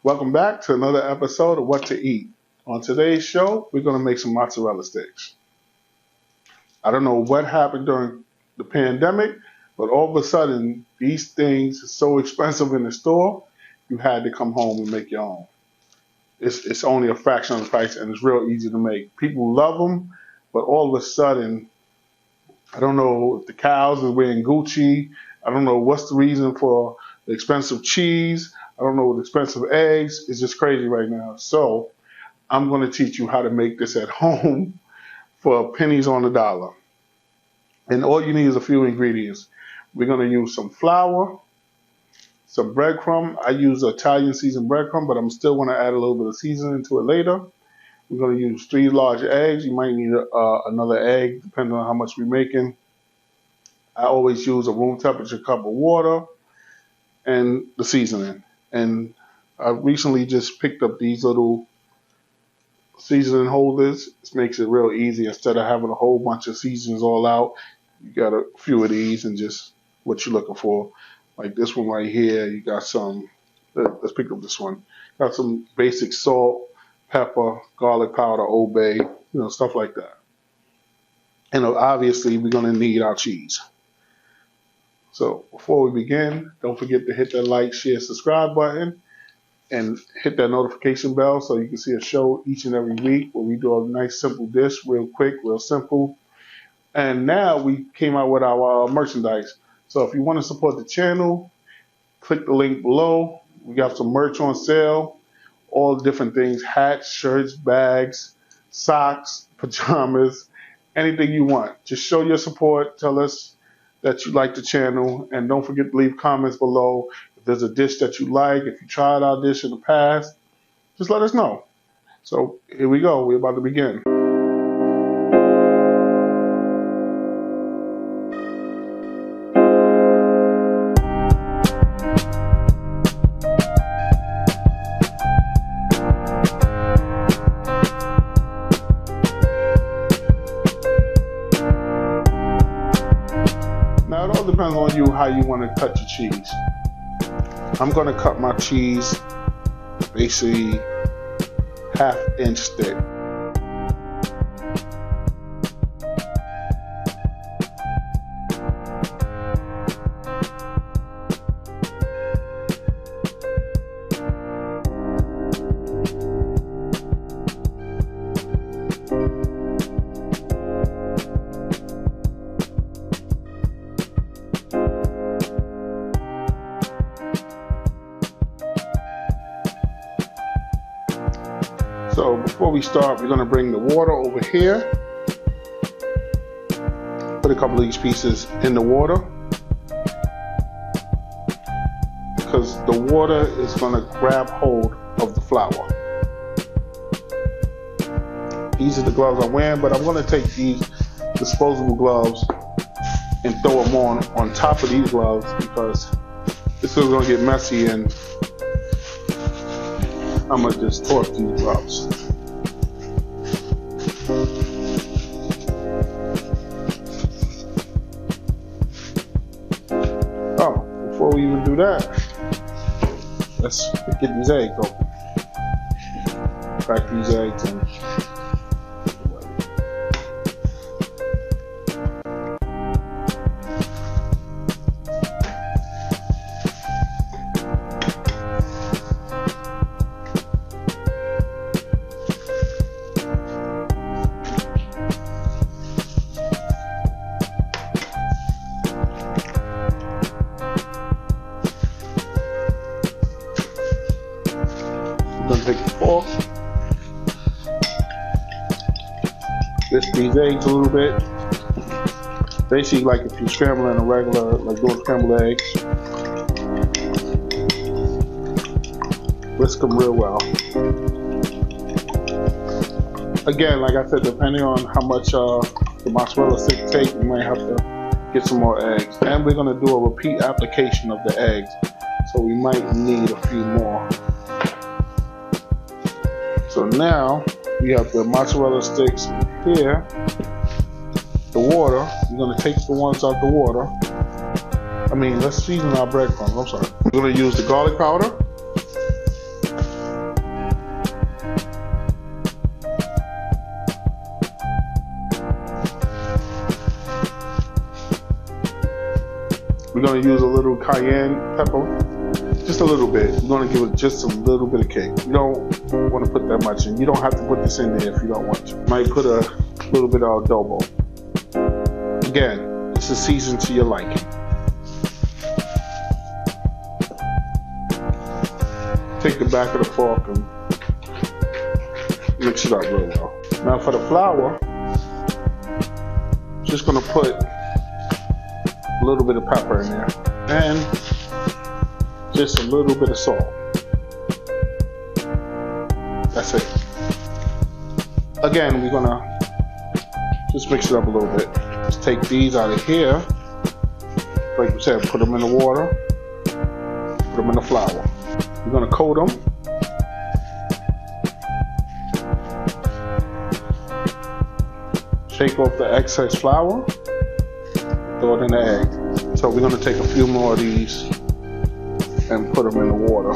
Welcome back to another episode of What to Eat. On today's show, we're going to make some mozzarella sticks. I don't know what happened during the pandemic, but all of a sudden, these things are so expensive in the store, you had to come home and make your own. It's only a fraction of the price, and it's real easy to make. People love them, but all of a sudden, I don't know if the cows are wearing Gucci. I don't know what's the reason for the expensive cheese. I don't know the expensive eggs. It's just crazy right now. So I'm going to teach you how to make this at home for pennies on the dollar. And all you need is a few ingredients. We're going to use some flour, some breadcrumb. I use Italian seasoned breadcrumb, but I'm still going to add a little bit of seasoning to it later. We're going to use 3 large eggs. You might need another egg depending on how much we're making. I always use a room temperature cup of water and the seasoning. And I recently just picked up these little seasoning holders. This makes it real easy. Instead of having a whole bunch of seasonings all out, you got a few of these and just what you're looking for. Like this one right here, you got some, let's pick up this one. Got some basic salt, pepper, garlic powder, Old Bay, stuff like that. And obviously we're going to need our cheese. So before we begin, don't forget to hit that like, share, subscribe button and hit that notification bell so you can see a show each and every week where we do a nice simple dish, real quick, real simple. And now we came out with our merchandise. So if you want to support the channel, click the link below. We got some merch on sale, all different things, hats, shirts, bags, socks, pajamas, anything you want. Just show your support. Tell us that you like the channel, and don't forget to leave comments below. If there's a dish that you like, if you tried our dish in the past, just let us know. So here we go. We're about to begin. Now it all depends on you how you want to cut your cheese. I'm going to cut my cheese basically 1/2 inch thick. So before we start, we're going to bring the water over here. Put a couple of these pieces in the water, because the water is going to grab hold of the flour. These are the gloves I'm wearing, but I'm going to take these disposable gloves and throw them on top of these gloves, because this is going to get messy and I'm going to just torque these gloves. Oh, before we even do that, let's get these eggs open. Crack these eggs and take the fork, whisk these eggs a little bit. Basically, like if you're scrambling a regular, like doing scrambled eggs, whisk them real well. Again, like I said, depending on how much the mozzarella stick take, you might have to get some more eggs. And we're going to do a repeat application of the eggs, so we might need a few more. So now we have the mozzarella sticks here, the water. We're going to take the ones out the water. Let's season our breadcrumbs. I'm sorry. We're going to use the garlic powder. We're going to use a little cayenne pepper, just a little bit. We're going to give it just a little bit of kick. You don't want to put that much in. You don't have to put this in there if you don't want to. Might put a little bit of adobo. Again, this is seasoned to your liking. Take the back of the fork and mix it up real well. Now for the flour, just going to put a little bit of pepper in there and just a little bit of salt. That's it. Again, we're going to just mix it up a little bit. Just take these out of here. Like we said, put them in the water, put them in the flour. We're going to coat them. Shake off the excess flour, throw it in the egg. So we're going to take a few more of these and put them in the water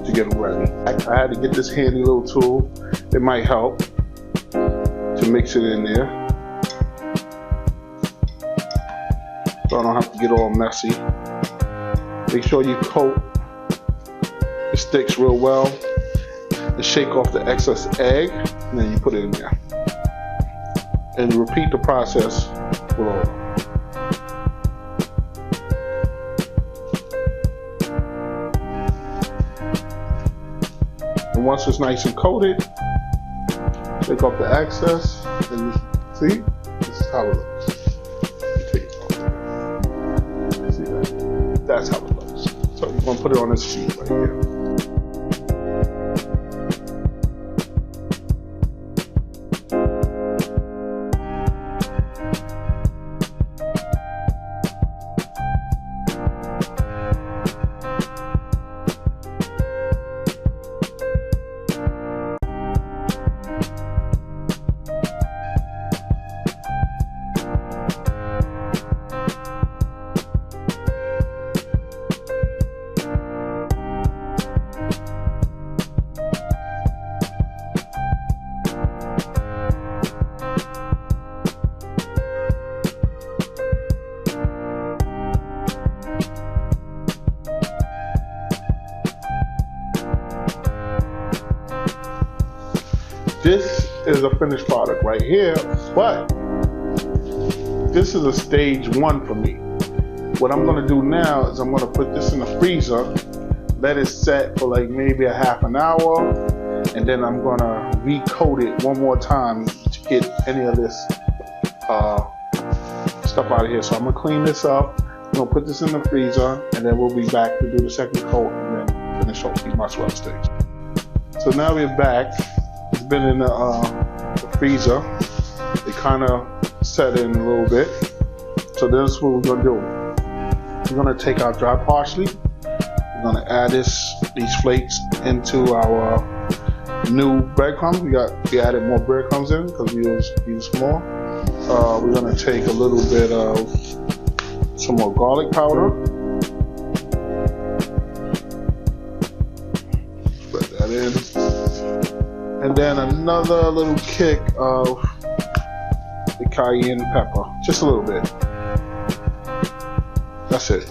to get them ready. I had to get this handy little tool. It might help to mix it in there, so I don't have to get all messy. Make sure you coat the sticks real well and shake off the excess egg, and then you put it in there. And you repeat the process with all of them. And once it's nice and coated, take off the excess, and you see, this is how it looks. Take it off there. See that? That's how it looks. So you're going to put it on this sheet right here. This is a finished product right here, but this is a stage 1 for me. What I'm going to do now is I'm going to put this in the freezer, let it set for like maybe a half an hour, and then I'm going to recoat it one more time to get any of this stuff out of here. So I'm going to clean this up, I'm going to put this in the freezer, and then we'll be back to do the second coat and then finish off these mozzarella sticks. So now we're back. It's been in the freezer. It kind of set in a little bit. So this is what we're going to do. We're going to take our dry parsley. We're going to add these flakes into our new breadcrumbs. We added more breadcrumbs in because we use more. We're going to take a little bit of some more garlic powder. Put that in. And then another little kick of the cayenne pepper, just a little bit. That's it.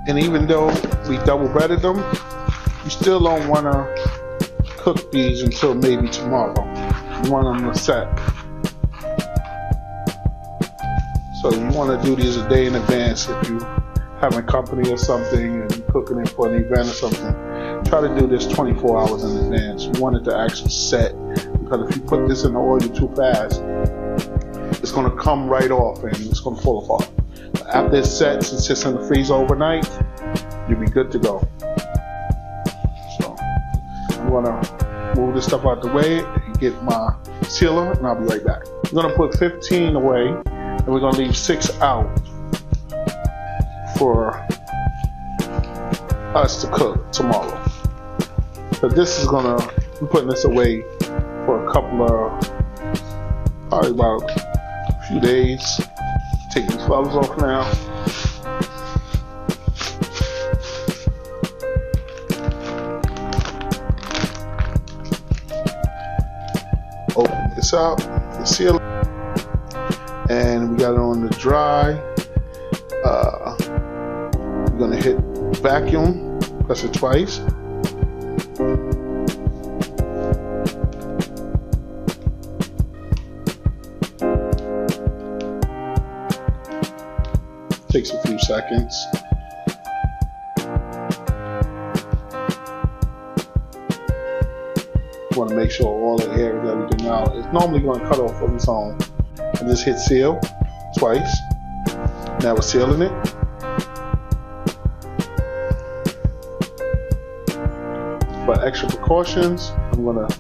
And even though we double breaded them, you still don't want to cook these until maybe tomorrow. You want them to set. So you want to do these a day in advance. If you having company or something and you're cooking it for an event or something, try to do this 24 hours in advance. You want it to actually set, because if you put this in the oil too fast, it's going to come right off and it's going to fall apart. But after it sets and sits in the freezer overnight, you'll be good to go. So I'm going to move this stuff out the way and get my sealer, and I'll be right back. I'm going to put 15 away, and we're going to leave 6 out for us to cook tomorrow. So this is going to, I'm putting this away for a couple of, probably about a few days. Take these gloves off now. Open this up, the seal it, and we got it on the dry. We're gonna hit vacuum, press it twice. Takes a few seconds. Want to make sure all the air is everything out. It's normally going to cut off on its own. And just hit seal twice. Now we're sealing it. For extra precautions, I'm going to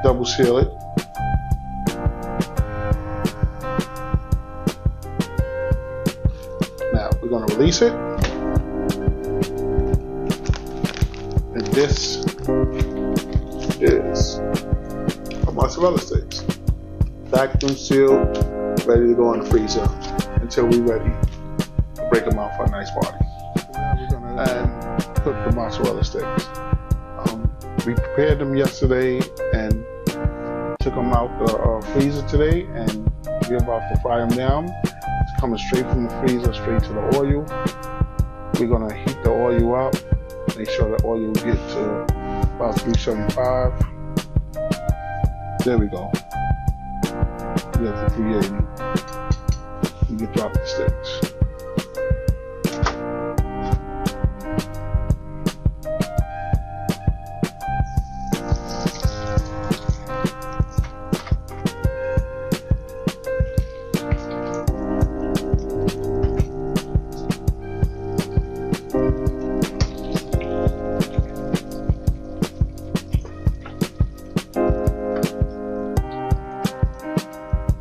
double seal it. Now we're going to release it. And this is our mozzarella sticks. Vacuum sealed, ready to go in the freezer until we're ready to break them out for a nice party. Now we're going to cook the mozzarella sticks. We prepared them yesterday and took them out the freezer today, and we're about to fry them down. It's coming straight from the freezer straight to the oil. We're going to heat the oil up, make sure the oil will get to about 375. There we go. We have the 380. You can drop the sticks.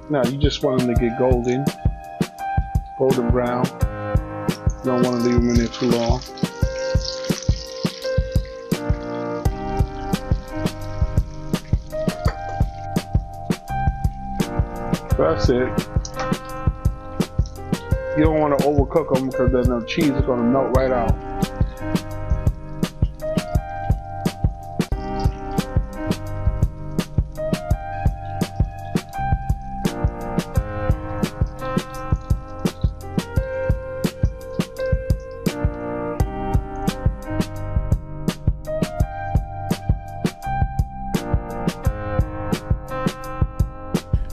Now you just want them to get golden brown. You don't want to leave them in there too long. That's it. You don't want to overcook them because then the cheese is going to melt right out.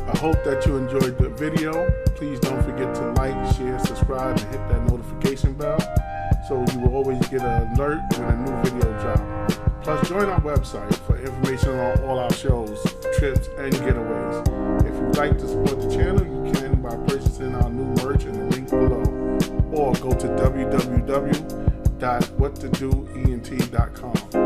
I hope that you enjoyed the video. Please don't forget to like, share, subscribe, and hit that notification bell so you will always get an alert when a new video drops. Plus, join our website for information on all our shows, trips, and getaways. If you'd like to support the channel, you can by purchasing our new merch in the link below, or go to www.whattodoent.com.